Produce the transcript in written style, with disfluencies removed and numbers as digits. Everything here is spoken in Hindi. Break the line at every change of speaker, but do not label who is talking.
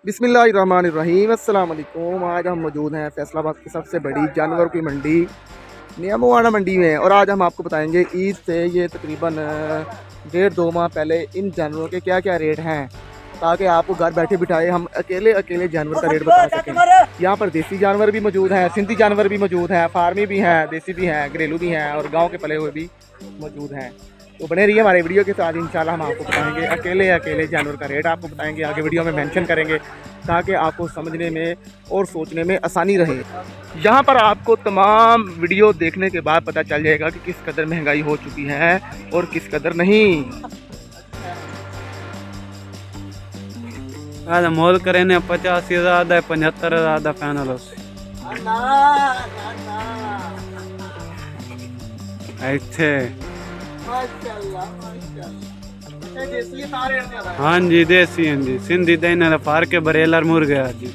बिस्मिल्लाहिर्रहमानिर्रहीम। अस्सलाम वालेकुम। आज हम मौजूद हैं फैसलाबाद की सबसे बड़ी जानवरों की मंडी नियामुवाना मंडी में, और आज हम आपको बताएंगे ईद से ये तकरीबन 1.5-2 माह पहले इन जानवरों के क्या क्या रेट हैं, ताकि आपको घर बैठे बिठाए हम अकेले जानवर का रेट बता सकें। यहाँ पर देसी जानवर भी मौजूद हैं, सिंधी जानवर भी मौजूद हैं, फार्मी भी हैं, देसी भी हैं, घरेलू भी हैं और गाँव के पले हुए भी मौजूद हैं। तो बने रहिए हमारे वीडियो के साथ। इंशाल्लाह हम आपको बताएंगे अकेले जानवर का रेट आपको बताएंगे, आगे वीडियो में मेंशन करेंगे ताकि आपको समझने में और सोचने में आसानी रहे। यहाँ पर आपको तमाम वीडियो देखने के बाद पता चल जाएगा कि किस कदर महंगाई हो चुकी है और किस कदर नहीं।
मोल करें 85,000 75,000 फाइनल ਇੱਥੇ हाँ जी देसी हाँ जी सिंधी ਦਾ ਇਹਨਾਂ ਦਾ ਫਰਕ ਹੈ ਬਰੇਲਰ ਮੁਰਗਾ ਜੀ